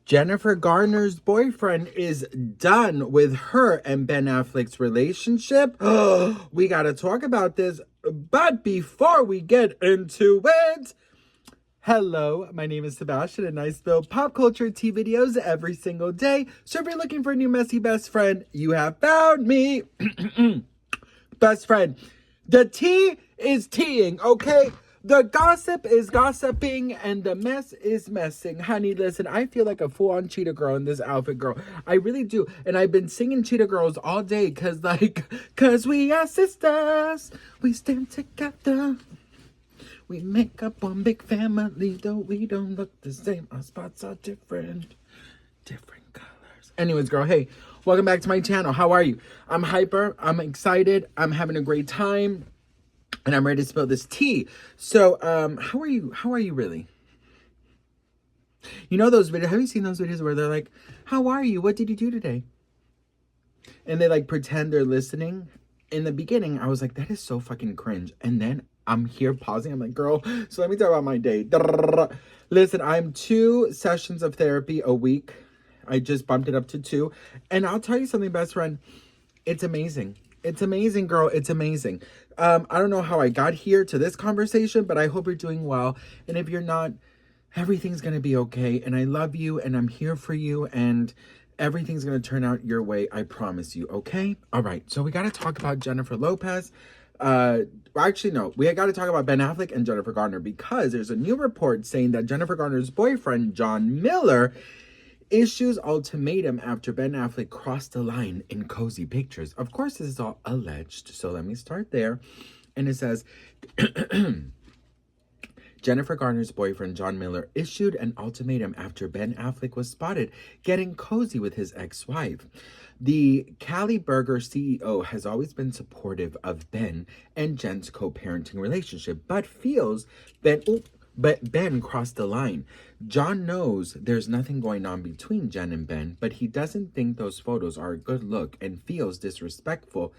Jennifer Garner's boyfriend is done with her and Ben Affleck's relationship. We got to talk about this. But before we get into it, hello, my name is Sebastian, and I spill pop culture tea videos every single day. So if you're looking for a new messy best friend, you have found me. Best friend. The tea is teaing, okay? The gossip is gossiping and the mess is messing. Honey, listen, I feel like a full-on cheetah girl in this outfit, girl. I really do. And I've been singing Cheetah Girls all day cause we are sisters. We stand together. We make up one big family, though we don't look the same. Our spots are different. Different colors. Anyways, girl, hey, welcome back to my channel. How are you? I'm hyper. I'm excited. I'm having a great time. And I'm ready to spill this tea. So, how are you? How are you really? You know those videos? Have you seen those videos where they're like, how are you? What did you do today? And they like pretend they're listening. In the beginning, I was like, that is so fucking cringe. And then I'm here pausing. I'm like, girl, so let me talk about my day. Listen, I'm 2 sessions of therapy a week. I just bumped it up to 2. And I'll tell you something, best friend. It's amazing. It's amazing, girl. It's amazing. I don't know how I got here to this conversation, but I hope you're doing well. And if you're not, everything's going to be okay. And I love you and I'm here for you. And everything's going to turn out your way. I promise you. Okay. All right. So we got to talk about Jennifer Lopez. Actually, no, we got to talk about Ben Affleck and Jennifer Garner, because there's a new report saying that Jennifer Garner's boyfriend, John Miller, issues ultimatum after Ben Affleck crossed the line in cozy pictures. Of course, this is all alleged, so let me start there. And it says, Jennifer Garner's boyfriend, John Miller, issued an ultimatum after Ben Affleck was spotted getting cozy with his ex-wife. The Cali Burger CEO has always been supportive of Ben and Jen's co-parenting relationship, but feels Ben crossed the line. John knows there's nothing going on between Jen and Ben, but he doesn't think those photos are a good look and feels disrespectful.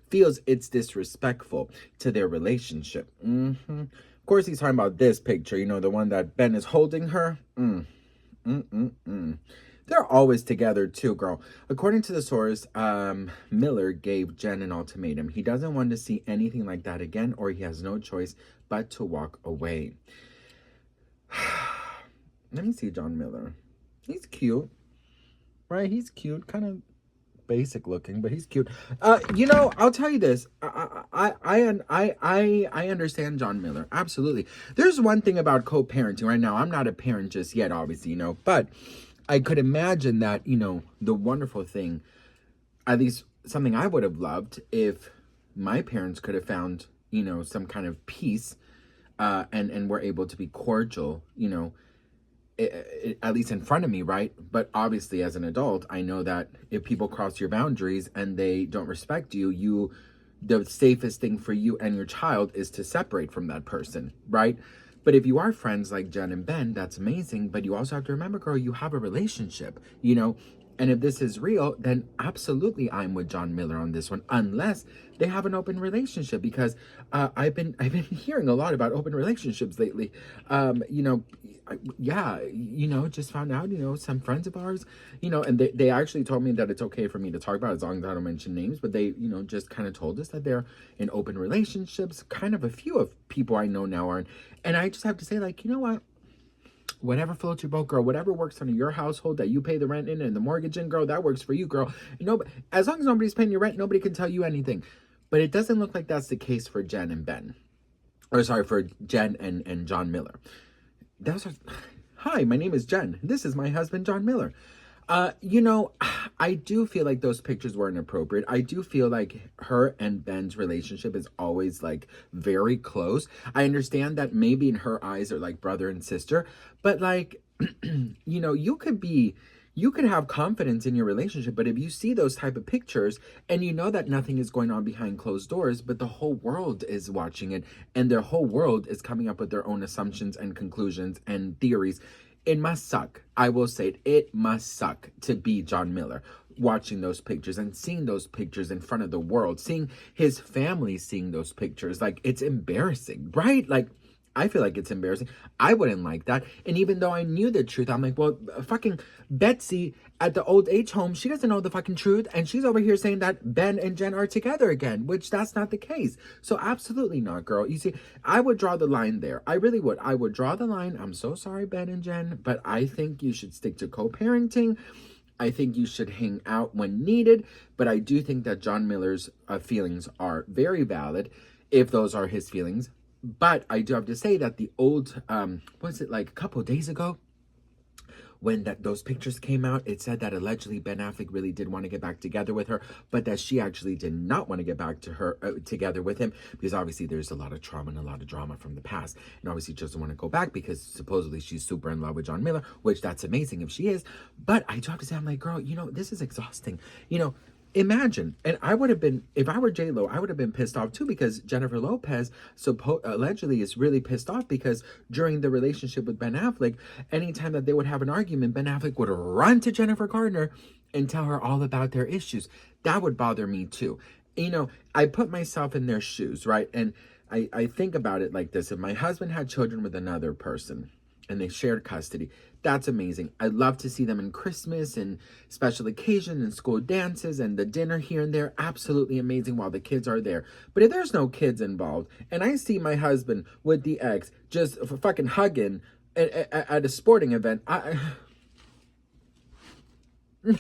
Feels it's disrespectful to their relationship. Of course, he's talking about this picture, you know, the one that Ben is holding her. They're always together too, girl. According to the source, Miller gave Jen an ultimatum. He doesn't want to see anything like that again, or he has no choice but to walk away. Let me see John Miller. He's cute, right? He's cute, kind of basic looking, but he's cute. You know, I'll tell you this. I understand John Miller. Absolutely. There's one thing about co-parenting right now. I'm not a parent just yet, obviously, you know, but I could imagine that, you know, the wonderful thing, at least something I would have loved if my parents could have found, you know, some kind of peace, and were able to be cordial, you know, at least in front of me, right? But obviously as an adult, I know that if people cross your boundaries and they don't respect you, the safest thing for you and your child is to separate from that person, right? But if you are friends like Jen and Ben, that's amazing. But you also have to remember, girl, you have a relationship, you know? And if this is real, then absolutely I'm with John Miller on this one, unless they have an open relationship, because I've been hearing a lot about open relationships lately. You know, just found out, you know, some friends of ours, you know, and they actually told me that it's okay for me to talk about it as long as I don't mention names, but they, you know, just kind of told us that they're in open relationships. Kind of a few of people I know now are, and I just have to say, like, you know what? Whatever floats your boat, girl. Whatever works under your household that you pay the rent in and the mortgage in, girl, that works for you, girl. You know, as long as nobody's paying your rent, nobody can tell you anything. But it doesn't look like that's the case for Jen and Ben. Or sorry, for Jen and John Miller. Hi, my name is Jen. This is my husband, John Miller. You know, I do feel like those pictures were inappropriate. I do feel like her and Ben's relationship is always like very close. I understand that maybe in her eyes they're like brother and sister, but like, you know, you could have confidence in your relationship, but if you see those type of pictures and you know that nothing is going on behind closed doors, but the whole world is watching it and their whole world is coming up with their own assumptions and conclusions and theories, it must suck. I will say it. It must suck to be John Miller, watching those pictures and seeing those pictures in front of the world, seeing his family seeing those pictures. Like, it's embarrassing, right? Like, I feel like it's embarrassing. I wouldn't like that. And even though I knew the truth, I'm like, well, fucking Betsy at the old age home, she doesn't know the fucking truth. And she's over here saying that Ben and Jen are together again, which that's not the case. So absolutely not, girl. You see, I would draw the line there. I really would. I would draw the line. I'm so sorry, Ben and Jen, but I think you should stick to co-parenting. I think you should hang out when needed. But I do think that John Miller's feelings are very valid, if those are his feelings. But I do have to say that the old, was it like a couple of days ago, when those pictures came out, it said that allegedly Ben Affleck really did want to get back together with her, but that she actually did not want to get back to her together with him, because obviously there's a lot of trauma and a lot of drama from the past, and obviously she doesn't want to go back because supposedly she's super in love with John Miller, which that's amazing if she is. But I do have to say, I'm like, girl, you know, this is exhausting. You know, imagine, and I would have been, if I were J-Lo, I would have been pissed off too, because Jennifer Lopez allegedly is really pissed off because during the relationship with Ben Affleck, anytime that they would have an argument, Ben Affleck would run to Jennifer Garner and tell her all about their issues. That would bother me too. You know, I put myself in their shoes, right? And I think about it like this. If my husband had children with another person and they shared custody, that's amazing. I'd love to see them in Christmas and special occasion and school dances and the dinner here and there. Absolutely amazing while the kids are there. But if there's no kids involved and I see my husband with the ex just fucking hugging at a sporting event, la la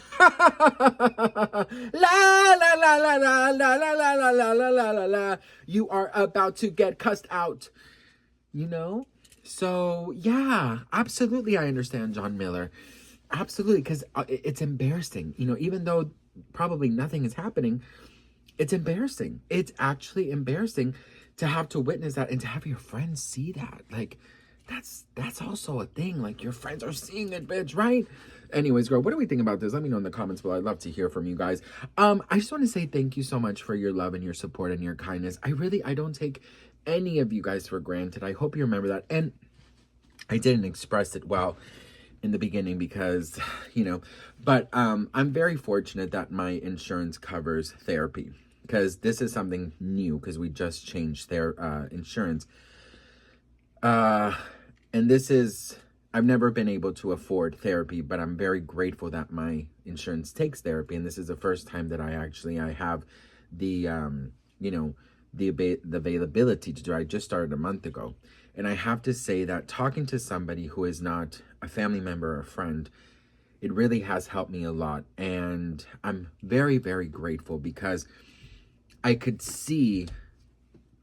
la la la la la la la la la la la, you are about to get cussed out, you know? So, yeah, absolutely, I understand John Miller. Absolutely, because it's embarrassing. You know, even though probably nothing is happening, it's embarrassing. It's actually embarrassing to have to witness that and to have your friends see that. Like, that's also a thing. Like, your friends are seeing it, bitch, right? Anyways, girl, what do we think about this? Let me know in the comments below. I'd love to hear from you guys. I just want to say thank you so much for your love and your support and your kindness. I don't take any of you guys for granted. I hope you remember that. And I didn't express it well in the beginning because, you know, but I'm very fortunate that my insurance covers therapy, because this is something new, because we just changed their insurance. And this is, I've never been able to afford therapy, but I'm very grateful that my insurance takes therapy. And this is the first time that I have the, you know, the availability to do it. I just started a month ago. And I have to say that talking to somebody who is not a family member or a friend, it really has helped me a lot. And I'm very, very grateful, because I could see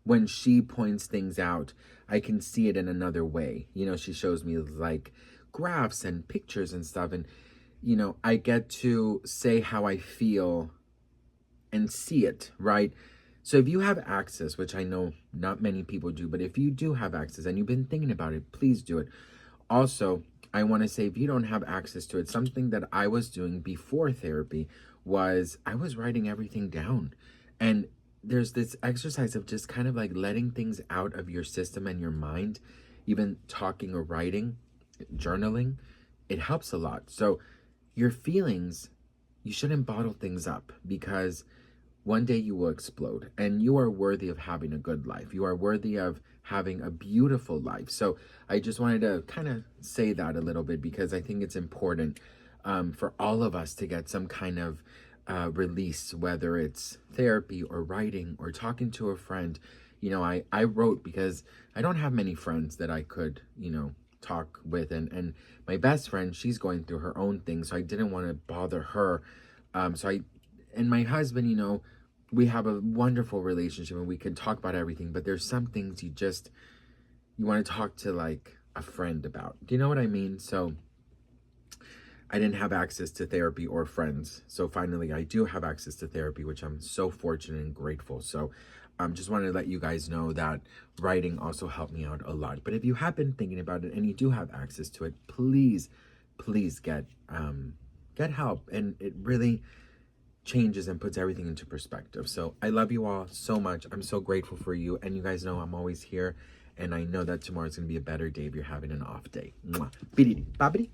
when she points things out, I can see it in another way. You know, she shows me like graphs and pictures and stuff. And, you know, I get to say how I feel and see it, right? So if you have access, which I know not many people do, but if you do have access and you've been thinking about it, please do it. Also, I want to say, if you don't have access to it, something that I was doing before therapy was I was writing everything down. And there's this exercise of just kind of like letting things out of your system and your mind, even talking or writing, journaling, it helps a lot. So your feelings, you shouldn't bottle things up, because one day you will explode, and you are worthy of having a good life. You are worthy of having a beautiful life. So I just wanted to kind of say that a little bit, because I think it's important for all of us to get some kind of release, whether it's therapy or writing or talking to a friend. You know, I wrote because I don't have many friends that I could, you know, talk with. And my best friend, she's going through her own thing, so I didn't want to bother her. And my husband, you know, we have a wonderful relationship and we can talk about everything, but there's some things you want to talk to like a friend about. Do you know what I mean? So I didn't have access to therapy or friends. So finally I do have access to therapy, which I'm so fortunate and grateful. So just wanted to let you guys know that writing also helped me out a lot. But if you have been thinking about it and you do have access to it, please get help. And it really changes and puts everything into perspective. So I love you all so much. I'm so grateful for you. And you guys know I'm always here. And I know that tomorrow's going to be a better day if you're having an off day. Mwah. Bididi, babidi.